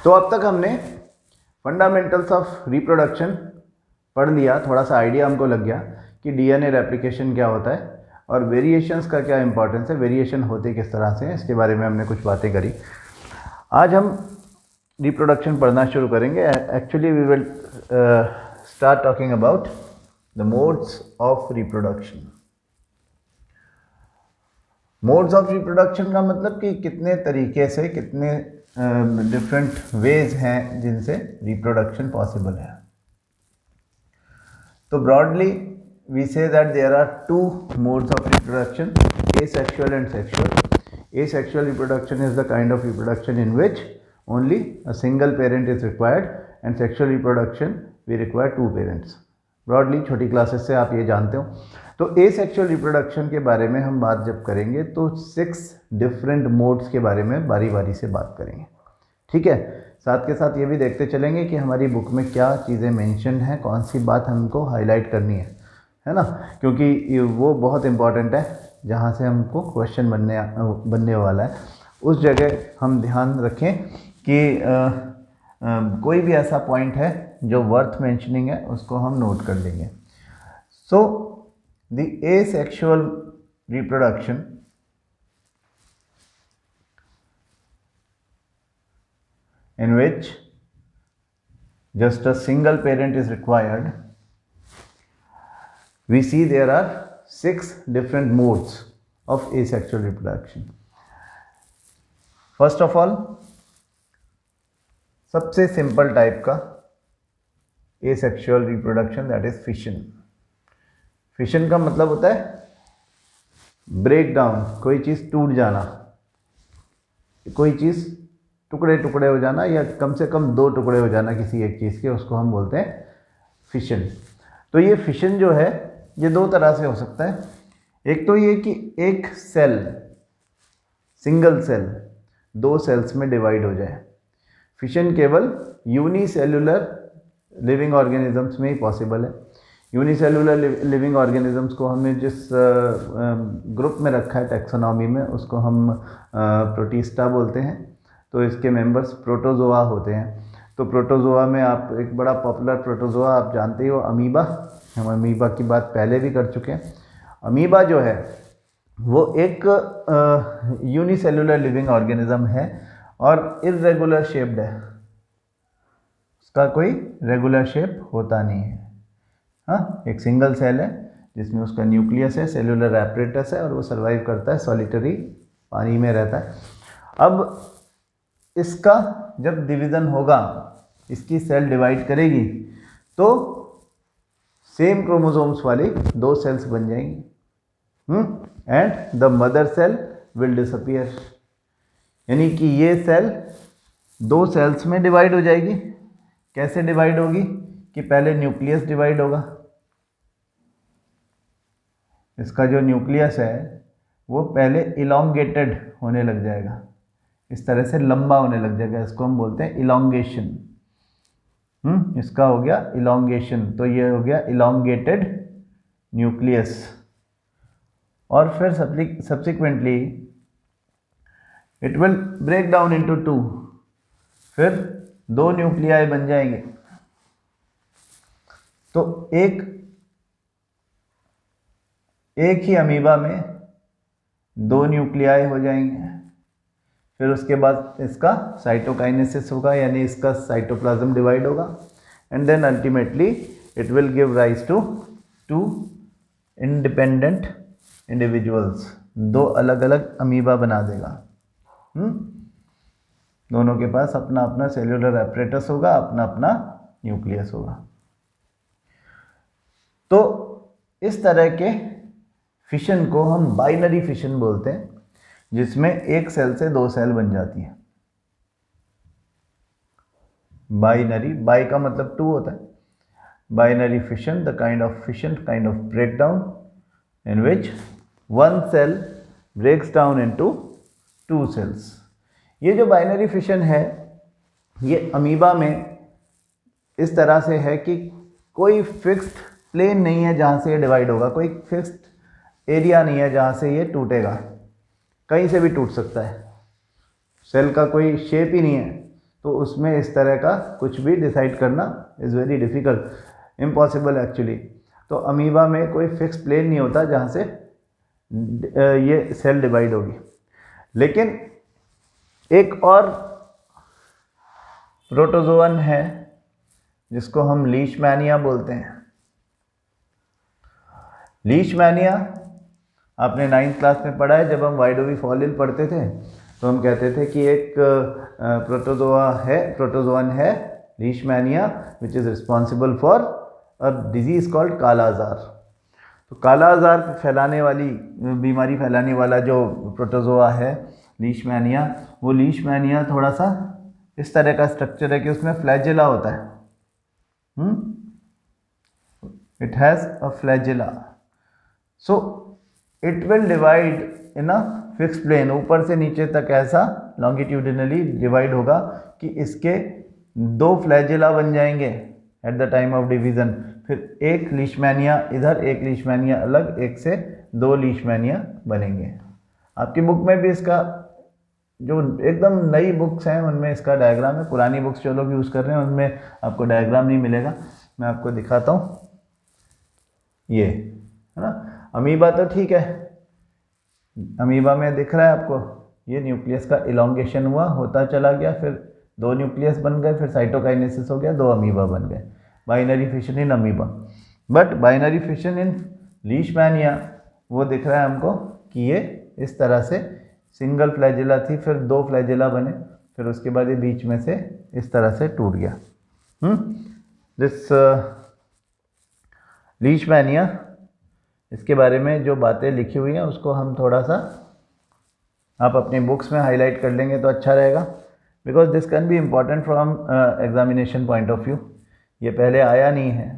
तो अब तक हमने फंडामेंटल्स ऑफ रिप्रोडक्शन पढ़ लिया, थोड़ा सा आइडिया हमको लग गया कि डीएनए रेप्लिकेशन क्या होता है और वेरिएशंस का क्या इंपॉर्टेंस है, वेरिएशन होते किस तरह से हैं, इसके बारे में हमने कुछ बातें करी। आज हम रिप्रोडक्शन पढ़ना शुरू करेंगे। Actually we will start talking about the modes of reproduction. Modes of reproduction का मतलब कि कितने तरीके से, कितने डिफरेंट वेज हैं जिनसे रिप्रोडक्शन पॉसिबल है। तो broadly we say that there are two modes of reproduction, asexual and sexual. Asexual reproduction is the kind of reproduction in which only a single parent is required, and sexual reproduction we require two parents. Broadly छोटी classes से आप ये जानते हो। तो asexual reproduction के बारे में हम बात जब करेंगे तो 6 डिफरेंट मोड्स के बारे में बारी बारी से बात करेंगे, ठीक है। साथ के साथ ये भी देखते चलेंगे कि हमारी बुक में क्या चीज़ें मेंशन हैं, कौन सी बात हमको हाईलाइट करनी है ना, क्योंकि वो बहुत इम्पॉर्टेंट है। जहाँ से हमको क्वेश्चन बनने वाला है उस जगह हम ध्यान रखें कि कोई भी ऐसा पॉइंट है जो वर्थ मेंशनिंग है उसको हम नोट कर लेंगे। So the asexual reproduction in which just a single parent is required, we see there are 6 different modes of asexual reproduction. First of all, सबसे सिंपल टाइप का asexual reproduction, that is fission. Fission का मतलब होता है break down, कोई चीज़ टूट जाना, कोई चीज़ टुकड़े टुकड़े हो जाना या कम से कम 2 टुकड़े हो जाना किसी एक चीज़ के, उसको हम बोलते हैं फिशन। तो ये फिशन जो है ये 2 तरह से हो सकता है। एक तो ये कि एक सेल, सिंगल सेल 2 सेल्स में डिवाइड हो जाए। फिशन केवल यूनिसेल्युलर लिविंग ऑर्गेनिजम्स में ही पॉसिबल है। यूनिसेल्युलर लिविंग ऑर्गेनिजम्स को हमने जिस ग्रुप में रखा है टैक्सोनॉमी में, उसको हम प्रोटिस्टा बोलते हैं। तो इसके मेंबर्स प्रोटोजोआ होते हैं। तो प्रोटोजोआ में आप एक बड़ा पॉपुलर प्रोटोजोआ आप जानते ही हो, अमीबा। हम अमीबा की बात पहले भी कर चुके हैं। अमीबा जो है वो एक यूनिसेल्युलर लिविंग ऑर्गेनिज्म है और इर्रेगुलर शेप्ड है, उसका कोई रेगुलर शेप होता नहीं है। हाँ, एक सिंगल सेल है जिसमें उसका न्यूक्लियस है, सेल्युलर एपरेटस है और वो सर्वाइव करता है, सॉलिटरी पानी में रहता है। अब इसका जब डिवीज़न होगा, इसकी सेल डिवाइड करेगी तो सेम क्रोमोसोम्स वाली 2 सेल्स बन जाएंगी and the mother cell will disappear. यानी कि ये सेल 2 सेल्स में डिवाइड हो जाएगी। कैसे डिवाइड होगी कि पहले न्यूक्लियस डिवाइड होगा, इसका जो न्यूक्लियस है वो पहले इलोंगेटेड होने लग जाएगा, इस तरह से लंबा होने लग जाएगा, इसको हम बोलते हैं इलोंगेशन। इसका हो गया इलोंगेशन, तो ये हो गया इलोंगेटेड न्यूक्लियस। और फिर subsequently it will break down into 2, फिर 2 न्यूक्लियाई बन जाएंगे। तो एक ही अमीबा में 2 न्यूक्लियाई हो जाएंगे। फिर उसके बाद इसका साइटोकाइनेसिस होगा, यानी इसका साइटोप्लाज्म डिवाइड होगा and then ultimately it will give rise to 2 independent individuals. 2 अलग अलग अमीबा बना देगा। दोनों के पास अपना अपना सेल्युलर एपरेटस होगा, अपना अपना न्यूक्लियस होगा। तो इस तरह के फिशन को हम बाइनरी फिशन बोलते हैं, जिसमें एक सेल से 2 सेल बन जाती है। बाइनरी, बाई का मतलब 2 होता है। Binary fission, the kind of fission, kind of breakdown in which 1 cell breaks down into 2 cells. ये जो बाइनरी फिशन है ये अमीबा में इस तरह से है कि कोई फिक्स्ड प्लेन नहीं है जहाँ से ये डिवाइड होगा, कोई फिक्स्ड एरिया नहीं है जहाँ से ये टूटेगा, कहीं से भी टूट सकता है। सेल का कोई शेप ही नहीं है तो उसमें इस तरह का कुछ भी डिसाइड करना is very difficult, impossible actually. तो अमीबा में कोई फिक्स प्लेन नहीं होता जहाँ से ये सेल डिवाइड होगी। लेकिन एक और प्रोटोजोअन है जिसको हम लीशमैनिया बोलते हैं। लीशमैनिया आपने 9th क्लास में पढ़ा है, जब हम वाइडोवी फॉलिल पढ़ते थे तो हम कहते थे कि एक प्रोटोजोअन है Leishmania which is responsible for a disease called काला आजार। तो काला आजार फैलाने वाली बीमारी फैलाने वाला जो प्रोटोजोआ है लीशमैनिया, वो लीशमैनिया थोड़ा सा इस तरह का स्ट्रक्चर है कि उसमें फ्लैजेला होता है। It has a flagella, so it will divide in a fix plane, ऊपर से नीचे तक ऐसा लॉन्गिट्यूडिनली डिवाइड होगा कि इसके 2 फ्लैजेला बन जाएंगे at the time of division. फिर एक लीशमैनिया इधर, एक लीशमैनिया अलग, एक से 2 लीशमैनिया बनेंगे। आपकी बुक में भी इसका जो एकदम नई बुक्स हैं उनमें इसका डायग्राम है, पुरानी बुक्स जो लोग यूज़ कर रहे हैं उनमें आपको डायग्राम नहीं मिलेगा, मैं आपको दिखाता हूँ। ये है ना, अमीबा तो ठीक है, अमीबा में दिख रहा है आपको ये न्यूक्लियस का इलॉन्गेशन हुआ, होता चला गया, फिर 2 न्यूक्लियस बन गए, फिर साइटोकाइनेसिस हो गया, 2 अमीबा बन गए, binary fission in amoeba. But binary fission in Leishmania वो दिख रहा है हमको कि ये इस तरह से सिंगल फ्लैजेला थी, फिर 2 फ्लैजेला बने, फिर उसके बाद ये बीच में से इस तरह से टूट गया। दिस लीशमैनिया, इसके बारे में जो बातें लिखी हुई हैं उसको हम थोड़ा सा आप अपनी बुक्स में हाईलाइट कर लेंगे तो अच्छा रहेगा, because this can be important from examination point of view. ये पहले आया नहीं है,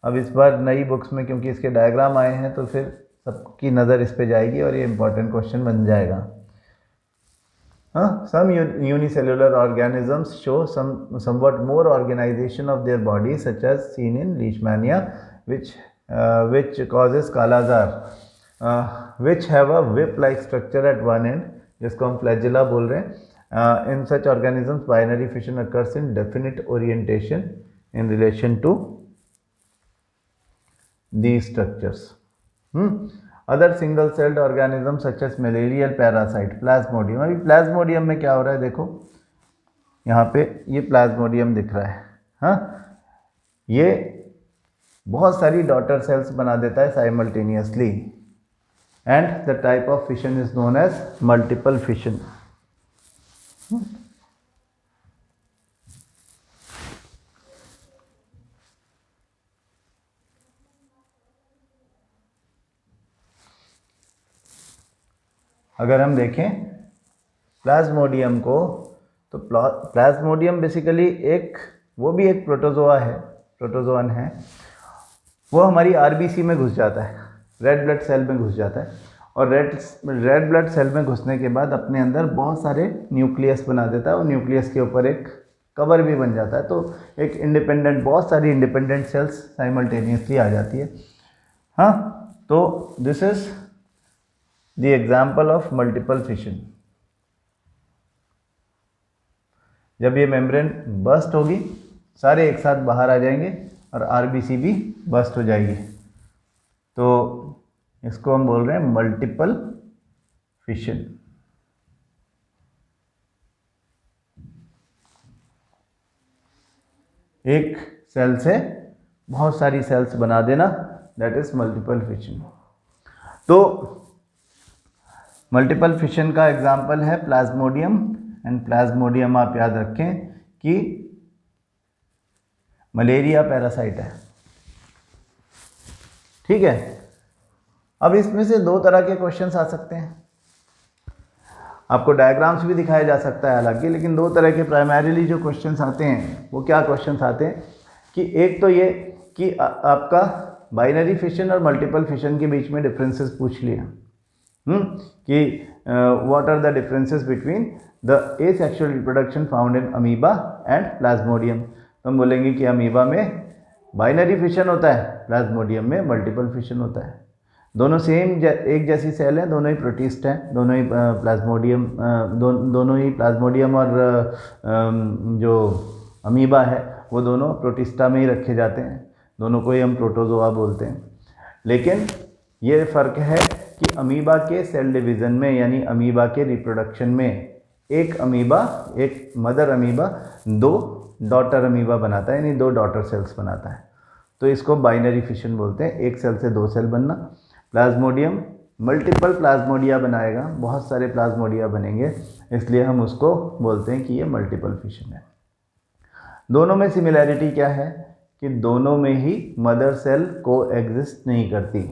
अब इस बार नई बुक्स में क्योंकि इसके डायग्राम आए हैं तो फिर सबकी नज़र इस पे जाएगी और ये इम्पॉर्टेंट क्वेश्चन बन जाएगा। Some unicellular organisms show somewhat more organization of their body, such as seen in leishmania, which causes kala azar, which have a whip-like structure at one end, जिसको हम flagella बोल रहे हैं। In such organisms, binary fission occurs in definite orientation in relation to these structures. Other single celled organism such as malarial parasite, Plasmodium. अभी Plasmodium में क्या हो रहा है देखो, यहाँ पे ये प्लाज्मोडियम दिख रहा है। हाँ, ये बहुत सारी डॉटर सेल्स बना देता है simultaneously, and the type of fission is known as multiple fission. अगर हम देखें प्लाज्मोडियम को, तो प्लाज्मोडियम बेसिकली वो भी एक प्रोटोजोअन है। वो हमारी आरबीसी में घुस जाता है, रेड ब्लड सेल में घुस जाता है, और रेड ब्लड सेल में घुसने के बाद अपने अंदर बहुत सारे न्यूक्लियस बना देता है, और न्यूक्लियस के ऊपर एक कवर भी बन जाता है, तो एक बहुत सारी इंडिपेंडेंट सेल्स साइमल्टेनियसली आ जाती है। हाँ, तो this is the example of multiple fission। जब ये मेम्ब्रेन बस्ट होगी, सारे एक साथ बाहर आ जाएंगे और आरबीसी भी बस्ट हो जाएगी, तो इसको हम बोल रहे हैं मल्टीपल फिशन। एक सेल से बहुत सारी सेल्स बना देना, दैट इज मल्टीपल फिशन। तो मल्टीपल फिशन का एग्जाम्पल है प्लाज्मोडियम, एंड प्लाज्मोडियम आप याद रखें कि मलेरिया पैरासाइट है, ठीक है। अब इसमें से 2 तरह के क्वेश्चंस आ सकते हैं, आपको डायग्राम्स भी दिखाया जा सकता है हालांकि, लेकिन 2 तरह के प्राइमरीली जो क्वेश्चंस आते हैं वो क्या क्वेश्चंस आते हैं कि एक तो ये कि आपका बाइनरी फिशन और मल्टीपल फिशन के बीच में डिफरेंसेस पूछ लिया, कि what are the differences between the asexual reproduction found in amoeba and plasmodium. तो हम बोलेंगे कि अमीबा में बाइनरी फिशन होता है, प्लाज्मोडियम में मल्टीपल फिशन होता है। दोनों सेम एक जैसी सेल हैं, दोनों ही प्रोटिस्ट हैं, दोनों ही प्लाज्मोडियम दोनों ही प्लाज्मोडियम और जो अमीबा है वो दोनों प्रोटिस्टा में ही रखे जाते हैं, दोनों को ही हम प्रोटोजोआ बोलते हैं। लेकिन ये फ़र्क है कि अमीबा के सेल डिवीज़न में यानी अमीबा के रिप्रोडक्शन में एक अमीबा, एक मदर अमीबा 2 डॉटर अमीबा बनाता है, यानी 2 डॉटर सेल्स बनाता है। तो इसको बाइनरी फिशन बोलते हैं, एक सेल से 2 सेल बनना। प्लाज्मोडियम मल्टीपल प्लाज्मोडिया बनाएगा, बहुत सारे प्लाज्मोडिया बनेंगे, इसलिए हम उसको बोलते हैं कि ये मल्टीपल फिशन है। दोनों में सिमिलैरिटी क्या है कि दोनों में ही मदर सेल को एग्जिस्ट नहीं करती।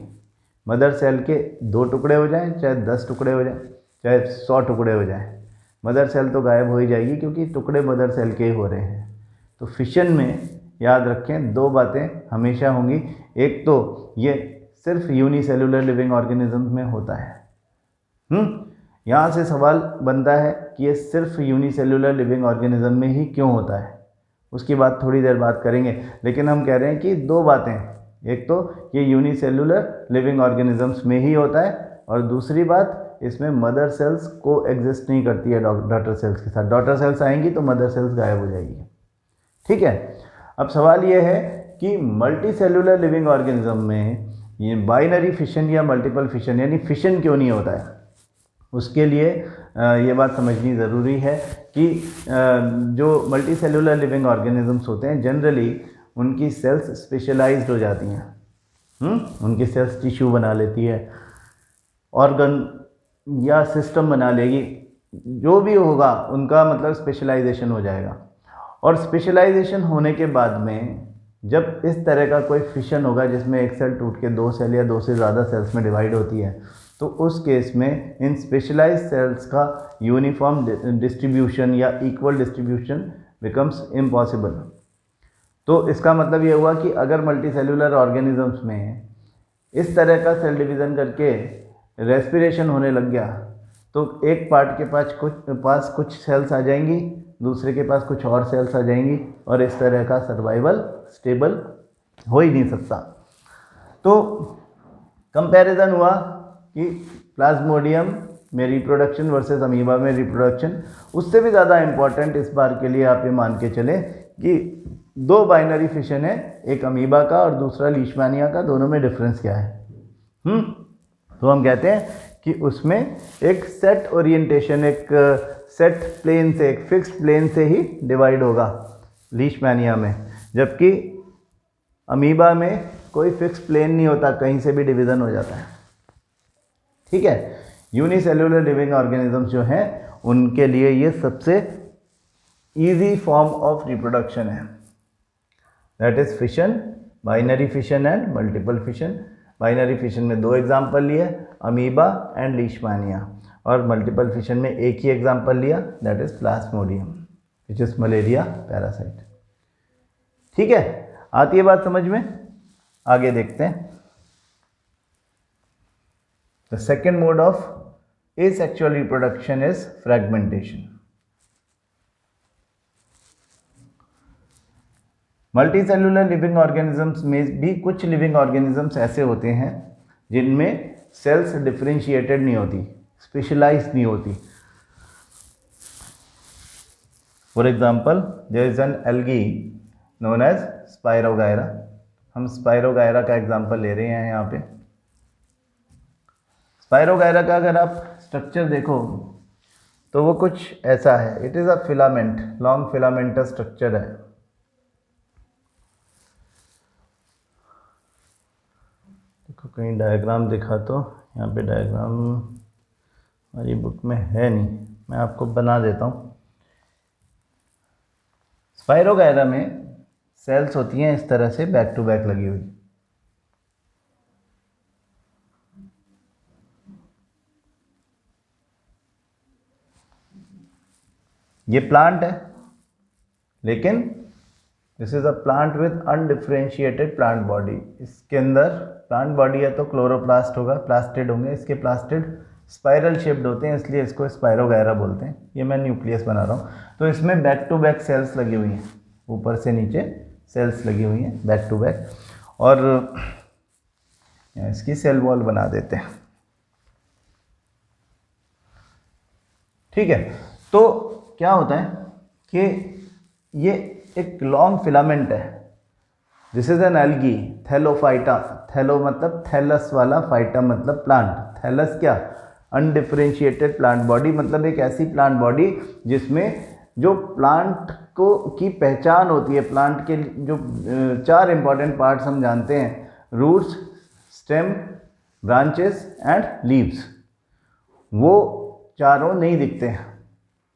मदर सेल के 2 टुकड़े हो जाएं, चाहे 10 टुकड़े हो जाएं, चाहे 100 टुकड़े हो जाएं, मदर सेल तो गायब हो ही जाएगी, क्योंकि टुकड़े मदर सेल के ही हो रहे हैं। तो फिशन में याद रखें 2 बातें हमेशा होंगी। एक तो ये सिर्फ यूनिसेलुलर लिविंग ऑर्गेनिज्म में होता है। यहाँ से सवाल बनता है कि ये सिर्फ यूनिसेलुलर लिविंग ऑर्गेनिज्म में ही क्यों होता है, उसकी बात थोड़ी देर बात करेंगे। लेकिन हम कह रहे हैं कि 2 बातें, एक तो ये यूनिसेलुलर लिविंग ऑर्गेनिजम्स में ही होता है, और दूसरी बात इसमें मदर सेल्स को एग्जिस्ट नहीं करती है डॉटर सेल्स के साथ। डॉटर सेल्स आएंगी तो मदर सेल्स गायब हो जाएगी। ठीक है, अब सवाल ये है कि मल्टी सेलुलर लिविंग ऑर्गेनिज्म में ये बाइनरी फिशन या मल्टीपल फिशन यानी फिशन क्यों नहीं होता है। उसके लिए ये बात समझनी ज़रूरी है कि जो मल्टी सेलुलर लिविंग ऑर्गेनिजम्स होते हैं जनरली उनकी सेल्स स्पेशलाइज्ड हो जाती हैं। उनकी सेल्स टिश्यू बना लेती है, ऑर्गन या सिस्टम बना लेगी, जो भी होगा उनका मतलब स्पेशलाइजेशन हो जाएगा। और स्पेशलाइजेशन होने के बाद में जब इस तरह का कोई फिशन होगा जिसमें एक सेल टूट के 2 सेल या 2 से ज़्यादा सेल्स में डिवाइड होती है, तो उस केस में इन स्पेशलाइज्ड सेल्स का यूनिफॉर्म डिस्ट्रीब्यूशन या इक्वल डिस्ट्रीब्यूशन बिकम्स इम्पॉसिबल। तो इसका मतलब ये हुआ कि अगर मल्टीसेलुलर ऑर्गेनिजम्स में इस तरह का सेल डिवीज़न करके रेस्पिरेशन होने लग गया, तो एक पार्ट के पास कुछ सेल्स आ जाएंगी, दूसरे के पास कुछ और सेल्स आ जाएंगी, और इस तरह का सर्वाइवल स्टेबल हो ही नहीं सकता। तो कंपैरिजन हुआ कि प्लाज्मोडियम में रिप्रोडक्शन वर्सेस अमीबा में रिप्रोडक्शन। उससे भी ज़्यादा इम्पॉर्टेंट इस बार के लिए आप ये मान के चलें कि 2 बाइनरी फिशन है, एक अमीबा का और दूसरा लीशमैनिया का, दोनों में डिफरेंस क्या है। तो हम कहते हैं कि उसमें एक सेट ओरिएंटेशन, एक सेट प्लेन से, एक फिक्स्ड प्लेन से ही डिवाइड होगा लीशमैनिया में, जबकि अमीबा में कोई फिक्स प्लेन नहीं होता, कहीं से भी डिवीज़न हो जाता है। ठीक है, यूनिसेलुलर लिविंग ऑर्गेनिजम्स जो हैं उनके लिए ये सबसे इजी फॉर्म ऑफ रिप्रोडक्शन है, that is fission, binary fission and multiple fission. Binary fission में 2 एग्जाम्पल लिए, अमीबा एंड लीशमैनिया, और मल्टीपल फिशन में एक ही एग्जाम्पल लिया, that is Plasmodium which is malaria parasite. ठीक है, आती है बात समझ में, आगे देखते हैं। The second mode of asexual reproduction is fragmentation. Multicellular living organisms में भी कुछ लिविंग ऑर्गेनिजम्स ऐसे होते हैं जिनमें सेल्स डिफरेंशिएटेड नहीं होती, स्पेशलाइज्ड नहीं होती। For example there is an algae known as spirogyra. हम स्पायरोगायरा का एग्जाम्पल ले रहे हैं यहाँ पे। स्पायरोगायरा का अगर आप स्ट्रक्चर देखो तो वो कुछ ऐसा है, it is a filament, long filamentous structure है। देखो कहीं डायग्राम दिखा तो, यहाँ पे डायग्राम हमारी बुक में है नहीं, मैं आपको बना देता हूँ। स्पायरोगायरा में सेल्स होती हैं इस तरह से बैक टू बैक लगी हुई। ये प्लांट है, लेकिन this is a plant with undifferentiated plant body. इसके अंदर प्लांट बॉडी है तो क्लोरोप्लास्ट होगा, प्लास्टिड होंगे, इसके प्लास्टिड स्पाइरल शेप्ड होते हैं, इसलिए इसको स्पायरोगायरा बोलते हैं। ये मैं न्यूक्लियस बना रहा हूँ। तो इसमें बैक टू बैक सेल्स लगी हुई हैं, ऊपर से नीचे सेल्स लगी हुई हैं बैक टू बैक। और या इसकी सेल वॉल बना देते हैं। ठीक है, तो क्या होता है कि ये एक लॉन्ग फिलामेंट है। This is an algae, Thallophyta. Thallo मतलब थैलस वाला, फाइटा मतलब प्लांट। थैलस क्या, अनडिफरेंशिएटेड प्लांट बॉडी, मतलब एक ऐसी प्लांट बॉडी जिसमें जो प्लांट को की पहचान होती है। प्लांट के जो 4 इंपॉर्टेंट पार्ट्स हम जानते हैं, roots, stem, branches and leaves, वो चारों नहीं दिखते हैं।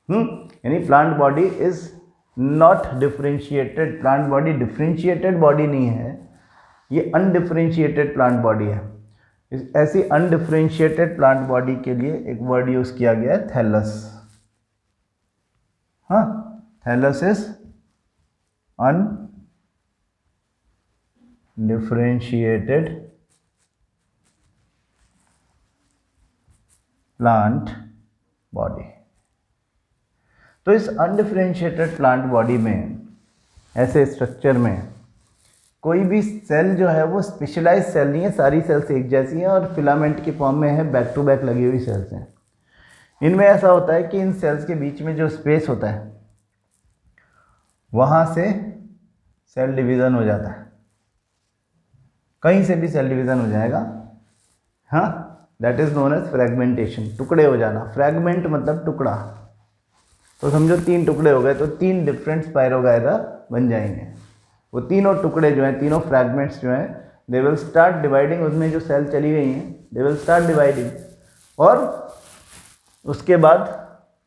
यानी plant body is not differentiated. Plant body differentiated body नहीं है, ये अनडिफरेंशिएटेड प्लांट बॉडी है। ऐसी अनडिफरेंशिएटेड प्लांट बॉडी के लिए एक वर्ड यूज किया गया है, थैलस। हाँ, thallus is undifferentiated plant body. तो इस अनडिफरेंशिएटेड प्लांट बॉडी में, ऐसे स्ट्रक्चर में, कोई भी सेल जो है वो स्पेशलाइज सेल नहीं है, सारी सेल्स एक जैसी हैं और फिलामेंट के फॉर्म में है, बैक टू बैक लगी हुई सेल्स हैं। इनमें ऐसा होता है कि इन सेल्स के बीच में जो स्पेस होता है वहाँ से सेल डिवीज़न हो जाता है, कहीं से भी सेल डिवीज़न हो जाएगा। हाँ, that is known as fragmentation, टुकड़े हो जाना। फ्रैगमेंट मतलब टुकड़ा। तो समझो 3 टुकड़े हो गए तो 3 डिफरेंट स्पाइरोगायरा बन जाएंगे। वो तीनों टुकड़े जो हैं, तीनों फ्रैगमेंट्स जो हैं, दे विल स्टार्ट डिवाइडिंग। उसमें जो सेल चली गई हैं दे विल स्टार्ट डिवाइडिंग, और उसके बाद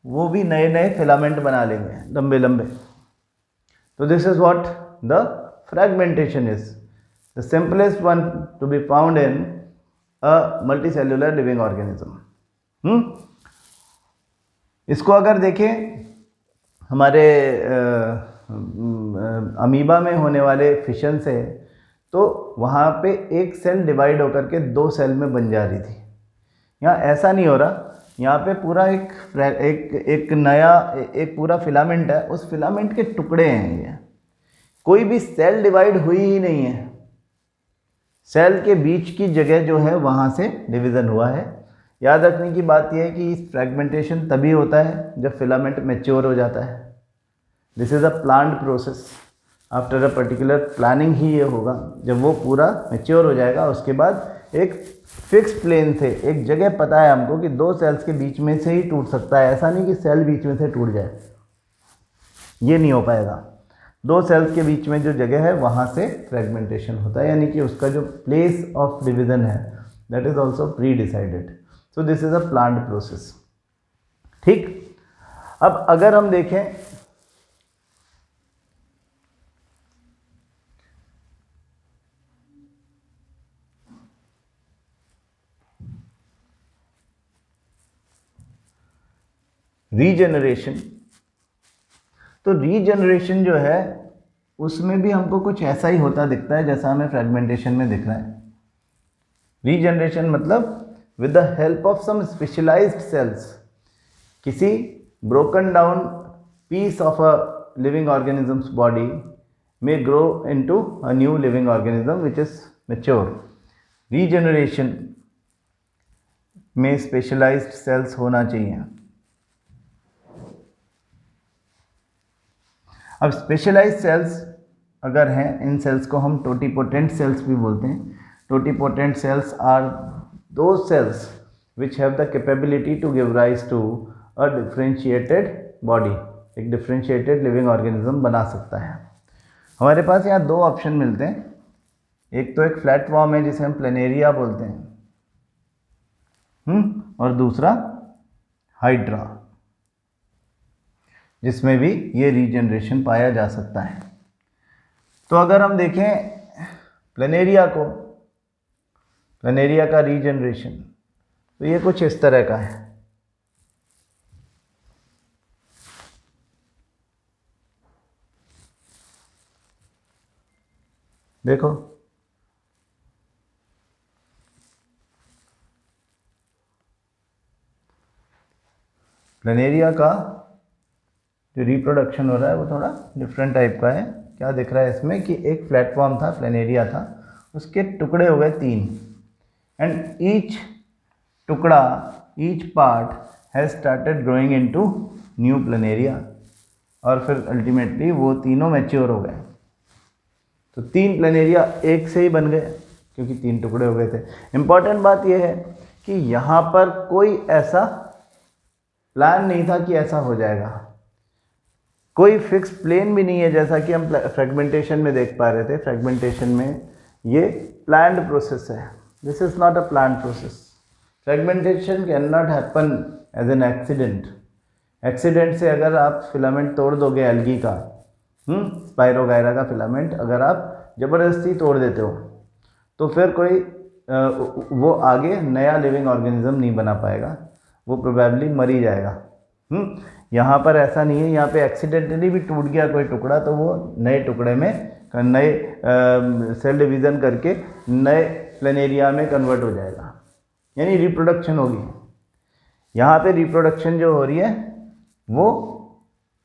वो भी नए नए फिलामेंट बना लेंगे, लंबे लंबे। तो this is what the fragmentation is, the simplest one to be found in a multicellular living organism. इसको अगर देखें हमारे अमीबा में होने वाले फिशन से, तो वहाँ पे एक सेल डिवाइड होकर के 2 सेल में बन जा रही थी। यहाँ ऐसा नहीं हो रहा, यहाँ पे पूरा एक नया एक पूरा फिलामेंट है, उस फिलामेंट के टुकड़े हैं ये। कोई भी सेल डिवाइड हुई ही नहीं है, सेल के बीच की जगह जो है वहाँ से डिवीज़न हुआ है। याद रखने की बात यह है कि फ्रैगमेंटेशन तभी होता है जब फिलामेंट मैच्योर हो जाता है। This is a planned process, after a particular planning ही ये होगा। जब वो पूरा मैच्योर हो जाएगा उसके बाद एक फिक्स प्लेन से, एक जगह पता है हमको कि 2 सेल्स के बीच में से ही टूट सकता है। ऐसा नहीं कि सेल बीच में से टूट जाए, ये नहीं हो पाएगा। 2 सेल्स के बीच में जो जगह है वहाँ से फ्रेगमेंटेशन होता है, यानी कि उसका जो प्लेस ऑफ डिवीज़न है that is also pre decided. So this is a planned process. ठीक, अब अगर हम देखें रीजनरेशन, तो रीजनरेशन जो है उसमें भी हमको कुछ ऐसा ही होता दिखता है जैसा हमें फ्रेगमेंटेशन में दिख रहा है। रीजनरेशन मतलब with the help of some specialised cells, किसी broken down piece of a living organism's body may grow into a new living organism which is mature. Regeneration में स्पेशलाइज्ड सेल्स होना चाहिए। अब स्पेशलाइज्ड सेल्स अगर हैं, इन sales को हम totipotent sales भी बोलते हैं। Totipotent cells are those cells which have the capability to give rise to a differentiated body, एक डिफरेंशिएटेड लिविंग ऑर्गेनिज्म बना सकता है। हमारे पास यहाँ 2 ऑप्शन मिलते हैं, एक तो एक फ्लैट फॉर्म है जिसे हम प्लेनेरिया बोलते हैं, और दूसरा हाइड्रा, जिसमें भी ये रीजनरेशन पाया जा सकता है। तो अगर हम देखें प्लेनेरिया को, प्लेनेरिया का रीजनरेशन, तो ये कुछ इस तरह का है। देखो, प्लेनेरिया का जो रिप्रोडक्शन हो रहा है वो थोड़ा डिफरेंट टाइप का है। क्या दिख रहा है इसमें कि एक प्लेटफॉर्म था, प्लेनेरिया था, उसके टुकड़े हो गए 3। एंड ईच टुकड़ा, each part has started growing into new planaria, और फिर अल्टीमेटली वो तीनों मैच्योर हो गए। तो 3 प्लेनेरिया एक से ही बन गए क्योंकि 3 टुकड़े हो गए थे। इम्पॉर्टेंट बात यह है कि यहाँ पर कोई ऐसा प्लान नहीं था कि ऐसा हो जाएगा, कोई फिक्स प्लेन भी नहीं है, जैसा कि हम फ्रेगमेंटेशन में देख पा रहे थे। फ्रेगमेंटेशन में ये प्लान्ड प्रोसेस है, this is not a planned process. Fragmentation can not happen as an accident. Accident से अगर आप फिलामेंट तोड़ दोगे एल्गी का, स्पाइरोगायरा का फिलामेंट अगर आप ज़बरदस्ती तोड़ देते हो तो फिर कोई वो आगे नया लिविंग ऑर्गेनिज्म नहीं बना पाएगा, वो प्रोबेबली मर ही जाएगा। यहाँ पर ऐसा नहीं है, यहाँ पे एक्सीडेंटली भी टूट गया कोई टुकड़ा तो वो नए टुकड़े में नए सेल डिवीज़न करके नए प्लेनेरिया में कन्वर्ट हो जाएगा, यानी रिप्रोडक्शन होगी। यहाँ पे रिप्रोडक्शन जो हो रही है वो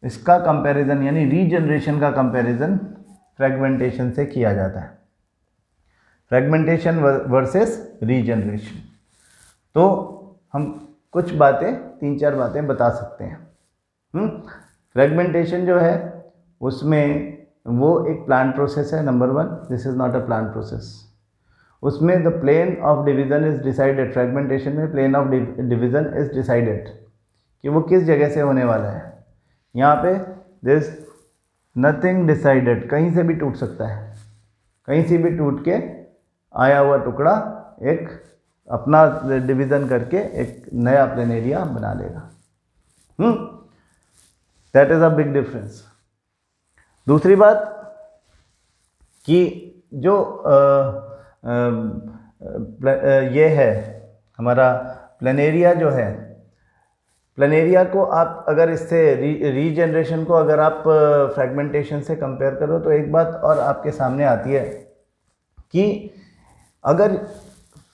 इसका कंपैरिजन यानी रीजनरेशन का कंपैरिजन फ्रेगमेंटेशन से किया जाता है, फ्रेगमेंटेशन वर्सेस रीजनरेशन। तो हम कुछ बातें 3-4 बातें बता सकते हैं। फ्रेगमेंटेशन जो है उसमें वो एक प्लांट प्रोसेस है, number 1, this is not a plant process. उसमें the plane of division is decided, fragmentation में plane of division is decided कि वो किस जगह से होने वाला है। यहाँ पे दिस नथिंग डिसाइडेड, कहीं से भी टूट सकता है, कहीं से भी टूट के आया हुआ टुकड़ा एक अपना डिवीज़न करके एक नया प्लेनेरिया बना लेगा। That is a big difference. दूसरी बात कि जो ये है हमारा प्लेनेरिया जो है, प्लेनेरिया को आप अगर इससे रीजनरेशन को अगर आप फ्रेगमेंटेशन से कंपेयर करो तो एक बात और आपके सामने आती है कि अगर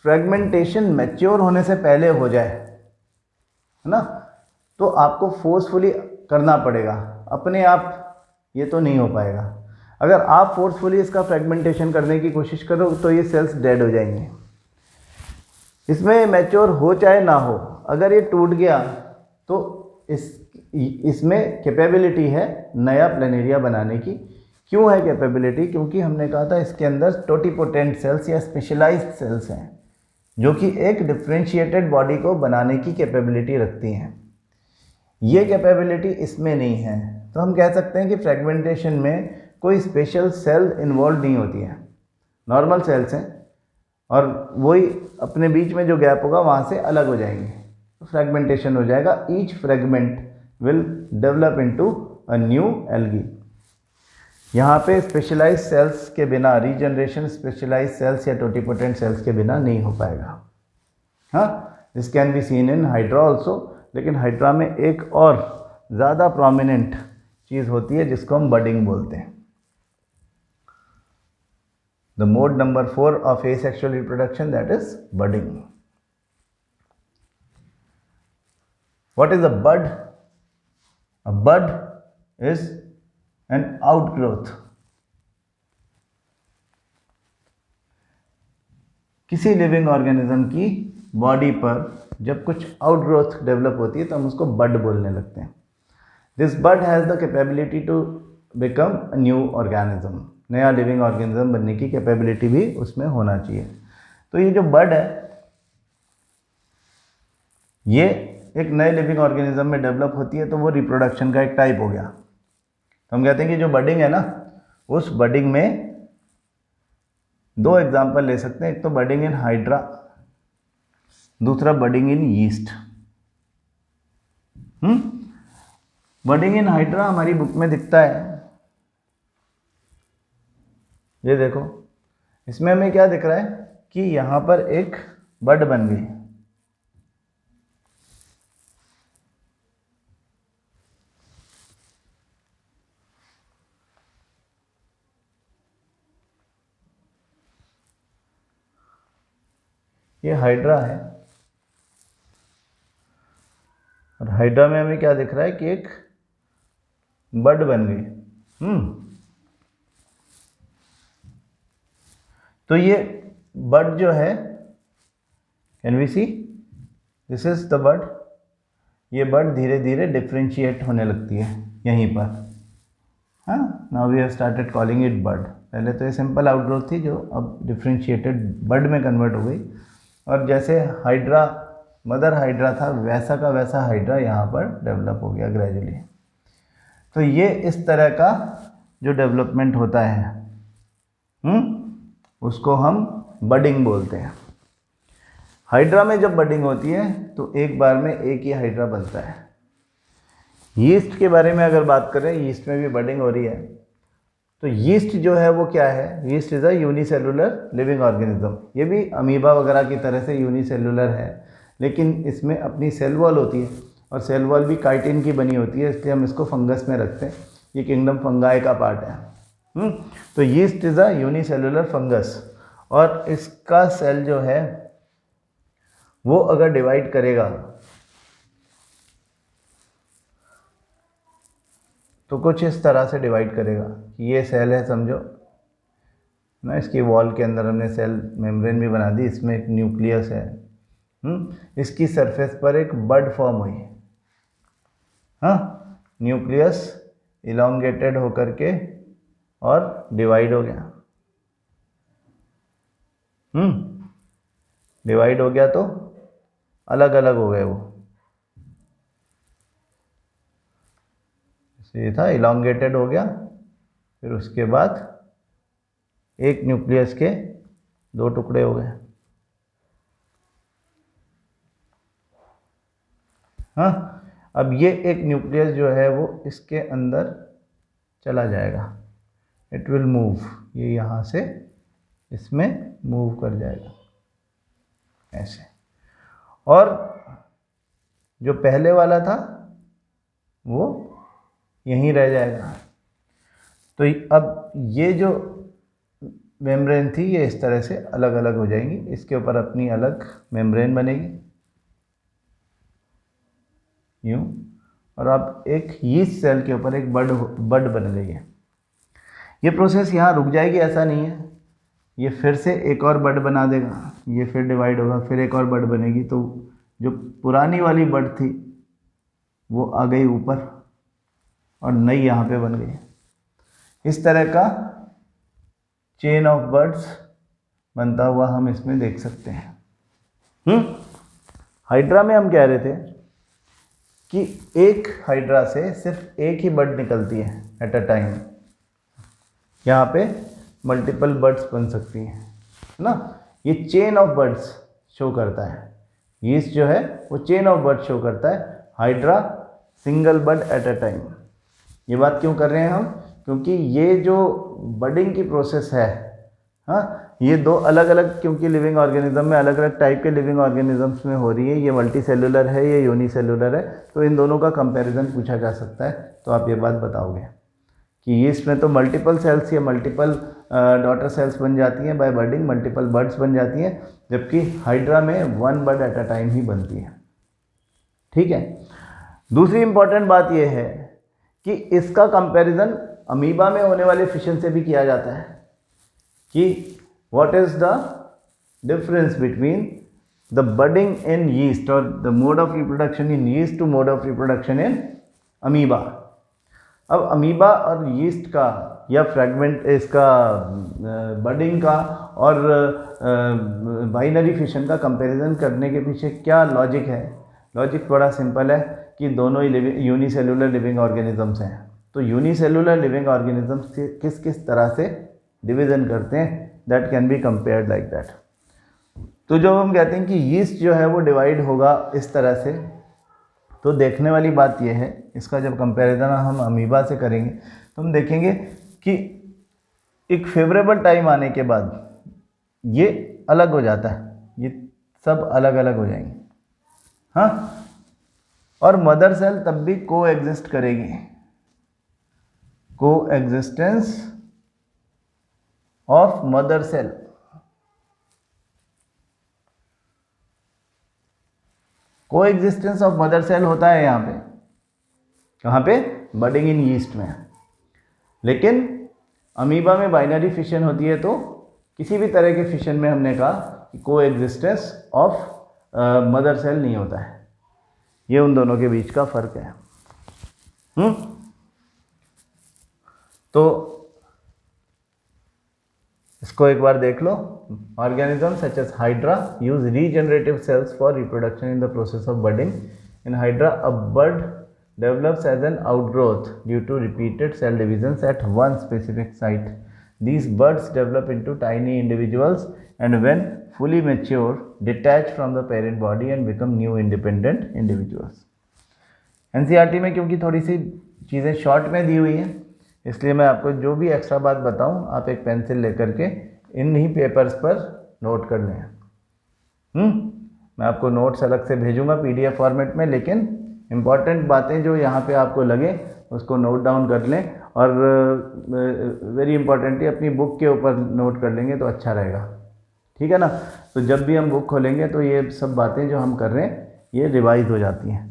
फ्रेगमेंटेशन मैच्योर होने से पहले हो जाए, है ना, तो आपको फोर्सफुली करना पड़ेगा, अपने आप ये तो नहीं हो पाएगा। अगर आप फोर्सफुली इसका फ्रेगमेंटेशन करने की कोशिश करो तो ये सेल्स डेड हो जाएंगे। इसमें मैच्योर हो चाहे ना हो, अगर ये टूट गया तो इसमें कैपेबिलिटी है नया प्लेनेरिया बनाने की। क्यों है कैपेबिलिटी? क्योंकि हमने कहा था इसके अंदर टोटिपोटेंट सेल्स या स्पेशलाइज्ड सेल्स हैं जो कि एक डिफ्रेंशिएटेड बॉडी को बनाने की कैपेबिलिटी रखती हैं। ये कैपेबिलिटी इसमें नहीं है, तो हम कह सकते हैं कि फ्रेगमेंटेशन में कोई स्पेशल सेल इन्वॉल्व नहीं होती है, नॉर्मल सेल्स हैं और वही अपने बीच में जो गैप होगा वहाँ से अलग हो जाएंगे, तो फ्रेगमेंटेशन हो जाएगा। Each fragment will develop into a new algae. यहाँ पे स्पेशलाइज्ड सेल्स के बिना रीजनरेशन स्पेशलाइज्ड सेल्स या टोटिपोटेंट सेल्स के बिना नहीं हो पाएगा। हाँ, this can be seen in hydra also, लेकिन हाइड्रा में एक और ज़्यादा प्रोमिनेंट चीज़ होती है जिसको हम बडिंग बोलते हैं। The mode number 4 of asexual reproduction, that is budding. What is a bud? A bud is an outgrowth. किसी लिविंग ऑर्गेनिज्म की बॉडी पर जब कुछ आउटग्रोथ डेवलप होती है तो हम उसको बड बोलने लगते हैं। This bud has the capability to become a new organism, नया लिविंग ऑर्गेनिज्म बनने की कैपेबिलिटी भी उसमें होना चाहिए। तो ये जो बड है ये एक नए लिविंग ऑर्गेनिज्म में डेवलप होती है, तो वो रिप्रोडक्शन का एक टाइप हो गया। तो हम कहते हैं कि जो बडिंग है ना, उस बडिंग में 2 एग्जाम्पल ले सकते हैं, एक तो बडिंग इन हाइड्रा, दूसरा budding in yeast. Budding in hydra हमारी बुक में दिखता है, ये देखो, इसमें हमें क्या दिख रहा है कि यहाँ पर एक बड बन गई, ये हाइड्रा है और हाइड्रा में हमें क्या दिख रहा है कि एक बड बन गई। तो ये बड जो है can we see, this is the bud. ये बड धीरे धीरे डिफ्रेंशिएट होने लगती है यहीं पर। हाँ, now we have started calling it bud. पहले तो ये सिंपल आउटग्रोथ थी जो अब डिफ्रेंशिएटेड बड में कन्वर्ट हो गई, और जैसे हाइड्रा मदर हाइड्रा था वैसा का वैसा हाइड्रा यहाँ पर डेवलप हो गया ग्रेजुअली। तो ये इस तरह का जो डेवलपमेंट होता है उसको हम बडिंग बोलते हैं। हाइड्रा में जब बडिंग होती है तो एक बार में एक ही हाइड्रा बनता है। यीस्ट के बारे में अगर बात करें, यीस्ट में भी बडिंग हो रही है। तो यीस्ट जो है वो क्या है, yeast is a unicellular living organism. ये भी अमीबा वगैरह की तरह से यूनिसेलुलर है, लेकिन इसमें अपनी सेल वॉल होती है, और सेल वॉल भी काइटिन की बनी होती है, इसलिए हम इसको फंगस में रखते हैं। ये किंगडम फंगाई का पार्ट है। तो yeast is a unicellular fungus, और इसका सेल जो है वो अगर डिवाइड करेगा तो कुछ इस तरह से डिवाइड करेगा। ये सेल है समझो ना, इसकी वॉल के अंदर हमने सेल मेम्ब्रेन भी बना दी, इसमें एक न्यूक्लियस है। इसकी सरफेस पर एक बड फॉर्म हुई। हाँ, न्यूक्लियस इलोंगेटेड होकर के और डिवाइड हो गया। डिवाइड हो गया तो अलग अलग हो गए वो। ये था इलोंगेटेड हो गया, फिर उसके बाद एक न्यूक्लियस के दो टुकड़े हो गए। हाँ, अब ये एक न्यूक्लियस जो है वो इसके अंदर चला जाएगा, इट विल मूव, ये यहाँ से इसमें मूव कर जाएगा ऐसे। और जो पहले वाला था वो यहीं रह जाएगा। तो अब ये जो मेम्ब्रेन थी ये इस तरह से अलग अलग हो जाएंगी, इसके ऊपर अपनी अलग मेम्ब्रेन बनेगी यूँ, और अब एक यीस्ट सेल के ऊपर एक बड बन गई है। ये प्रोसेस यहाँ रुक जाएगी ऐसा नहीं है, ये फिर से एक और बड बना देगा, ये फिर डिवाइड होगा, फिर एक और बड बनेगी। तो जो पुरानी वाली बड थी वो आ गई ऊपर और नई यहाँ पे बन गई। इस तरह का चेन ऑफ बर्ड्स बनता हुआ हम इसमें देख सकते हैं। हाइड्रा में हम कह रहे थे कि एक हाइड्रा से सिर्फ एक ही बर्ड निकलती है एट अ टाइम। यहाँ पे मल्टीपल बर्ड्स बन सकती हैं ना। ये चेन ऑफ बर्ड्स शो करता है, यीस्ट जो है वो चेन ऑफ बर्ड्स शो करता है, hydra single bird at a time. ये बात क्यों कर रहे हैं हम, क्योंकि ये जो बडिंग की प्रोसेस है, हाँ, ये दो अलग अलग, क्योंकि लिविंग ऑर्गेनिज्म में अलग अलग टाइप के लिविंग ऑर्गेनिजम्स में हो रही है, ये मल्टी सेलुलर है, ये यूनिसेलुलर है, तो इन दोनों का कंपैरिजन पूछा जा सकता है। तो आप ये बात बताओगे कि यीस्ट में तो मल्टीपल सेल्स या मल्टीपल डॉटर सेल्स बन जाती हैं बाय बडिंग, मल्टीपल बर्ड्स बन जाती हैं, जबकि हाइड्रा में one bud at a time ही बनती है। ठीक है। दूसरी इंपॉर्टेंट बात यह है कि इसका कंपैरिजन अमीबा में होने वाले फिशन से भी किया जाता है कि what is the difference between the budding in yeast और the mode of reproduction in yeast to mode of reproduction in amoeba. अब अमीबा और यीस्ट का या फ्रैगमेंट इसका बडिंग का और बाइनरी फिशन का कंपैरिजन करने के पीछे क्या लॉजिक है? लॉजिक बड़ा सिंपल है कि दोनों ही यूनिसेलुलर लिविंग ऑर्गेनिजम्स हैं। तो यूनिसेलुलर लिविंग ऑर्गेनिजम्स किस किस तरह से डिवीज़न करते हैं, that can be compared like that. तो जब हम कहते हैं कि यीस्ट जो है वो डिवाइड होगा इस तरह से, तो देखने वाली बात यह है, इसका जब कंपैरिजन हम अमीबा से करेंगे तो हम देखेंगे कि एक फेवरेबल टाइम आने के बाद ये अलग हो जाता है, ये सब अलग अलग हो जाएंगे। हाँ, और मदर सेल तब भी को एग्जिस्ट करेगी, को एग्जिस्टेंस ऑफ मदर सेल। को एग्जिस्टेंस ऑफ मदर सेल होता है यहाँ पे, कहाँ पे? बडिंग इन यीस्ट में। लेकिन अमीबा में बाइनरी फिशन होती है, तो किसी भी तरह के फिशन में हमने कहा कि को एग्जिस्टेंस ऑफ मदर सेल नहीं होता है। ये उन दोनों के बीच का फर्क है। तो इसको एक बार देख लो। Organism such as hydra use regenerative cells for reproduction in the process of budding. In hydra a bud develops as an outgrowth due to repeated cell divisions at one specific site. These buds develop into tiny individuals and when fully mature detach from the parent body and become new independent individuals. NCERT में क्योंकि थोड़ी सी चीज़ें short में दी हुई हैं, इसलिए मैं आपको जो भी एक्स्ट्रा बात बताऊं आप एक पेंसिल लेकर के इन ही पेपर्स पर नोट कर लें। मैं आपको नोट्स अलग से भेजूंगा PDF फॉर्मेट में, लेकिन इम्पॉर्टेंट बातें जो यहाँ पे आपको लगे उसको नोट डाउन कर लें, और वेरी इंपॉर्टेंटली अपनी बुक के ऊपर नोट कर लेंगे तो अच्छा रहेगा, ठीक है ना। तो जब भी हम बुक खोलेंगे तो ये सब बातें जो हम कर रहे हैं ये रिवाइज हो जाती हैं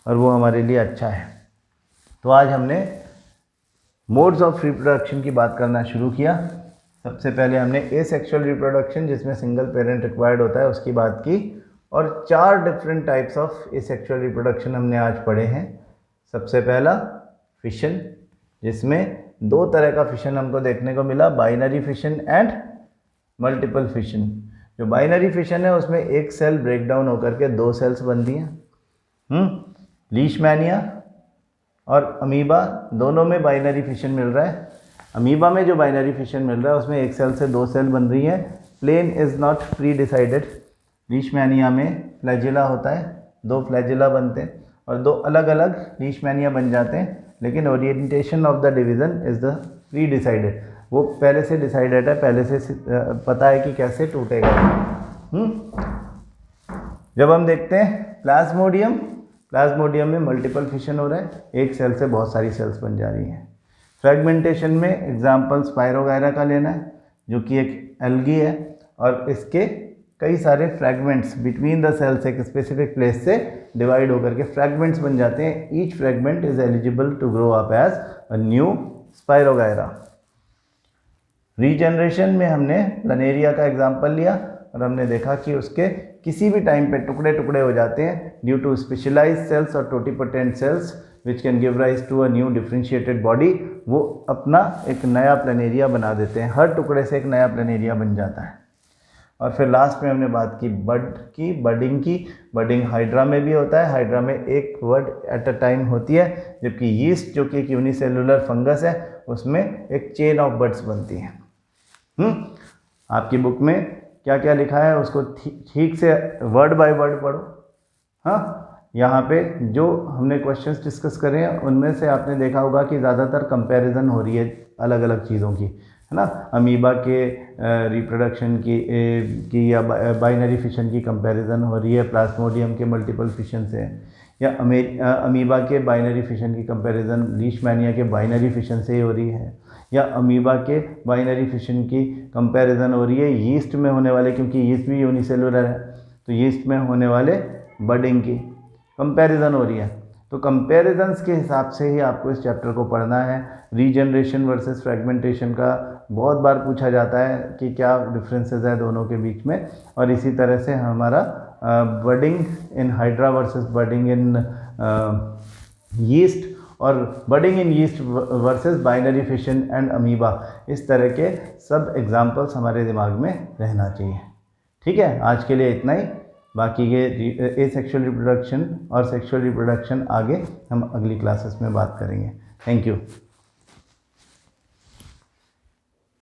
और वो हमारे लिए अच्छा है। तो आज हमने मोड्स ऑफ रिप्रोडक्शन की बात करना शुरू किया। सबसे पहले हमने एसेक्सुअल रिप्रोडक्शन जिसमें सिंगल पेरेंट रिक्वायर्ड होता है उसकी बात की, और 4 different types of asexual reproduction हमने आज पढ़े हैं। सबसे पहला फिशन, जिसमें 2 तरह का फिशन हमको देखने को मिला, binary fission and multiple fission. जो बाइनरी फिशन है उसमें एक सेल ब्रेक डाउन होकर के 2 सेल्स बनती हैं। लीशमैनिया और अमीबा दोनों में बाइनरी फिशन मिल रहा है। अमीबा में जो बाइनरी फिशन मिल रहा है उसमें एक सेल से 2 सेल बन रही हैं। Plane is not pre decided. Leishmania में फ्लैजिला होता है, 2 फ्लैजिला बनते हैं और 2 अलग अलग लीशमैनिया बन जाते हैं, लेकिन orientation of the division is the pre decided. वो पहले से डिसाइडेड है, पहले से पता है कि कैसे टूटेगा। जब हम देखते हैं प्लाज्मोडियम, प्लाज्मोडियम में मल्टीपल फिशन हो रहा है, एक सेल से बहुत सारी सेल्स बन जा रही हैं। फ्रेगमेंटेशन में एग्जाम्पल स्पायरोगायरा का लेना है जो कि एक एल्गी है, और इसके कई सारे फ्रैगमेंट्स बिटवीन द सेल्स एक स्पेसिफिक प्लेस से डिवाइड होकर के फ्रैगमेंट्स बन जाते हैं। Each fragment is eligible to grow up as a new spirogyra. Regeneration में हमने प्लानेरिया का एग्जांपल लिया और हमने देखा कि उसके किसी भी टाइम पे टुकड़े टुकड़े हो जाते हैं ड्यू टू स्पेशलाइज्ड सेल्स और totipotent cells which can give rise to a new differentiated body. वो अपना एक नया प्लानेरिया बना देते हैं, हर टुकड़े से एक नया प्लानेरिया बन जाता है। और फिर लास्ट में हमने बात की बडिंग की। बडिंग हाइड्रा में भी होता है, हाइड्रा में एक बड एट अ टाइम होती है, जबकि यीस्ट जो कि एक यूनिसेलुलर फंगस है उसमें एक चेन ऑफ बड्स बनती हैं। आपकी बुक में क्या क्या लिखा है उसको ठीक से वर्ड बाय वर्ड पढ़ो। हाँ, यहाँ पे जो हमने क्वेश्चंस डिस्कस करे हैं उनमें से आपने देखा होगा कि ज़्यादातर कंपैरिजन हो रही है अलग अलग चीज़ों की, है ना। अमीबा के रिप्रोडक्शन की या बाइनरी फिशन की कंपैरिजन हो रही है प्लाज्मोडियम के मल्टीपल फिशन से, या अमीबा के बाइनरी फिशन की कंपैरिजन लीशमैनिया के बाइनरी फिशन से ही हो रही है, या अमीबा के बाइनरी फिशन की कंपैरिजन हो रही है यीस्ट में होने वाले, क्योंकि यीस्ट भी यूनिसेलुलर है तो यीस्ट में होने वाले बडिंग की कंपैरिजन हो रही है। तो कंपैरिजंस के हिसाब से ही आपको इस चैप्टर को पढ़ना है। रीजनरेशन वर्सेस फ्रेगमेंटेशन का बहुत बार पूछा जाता है कि क्या डिफरेंसेस है दोनों के बीच में, और इसी तरह से हमारा budding in hydra versus budding in yeast और budding in yeast versus binary fission and amoeba, इस तरह के सब एग्जांपल्स हमारे दिमाग में रहना चाहिए। ठीक है, आज के लिए इतना ही। बाकी के एसेक्सुअल रिप्रोडक्शन और सेक्सुअल रिप्रोडक्शन आगे हम अगली क्लासेस में बात करेंगे। Thank you.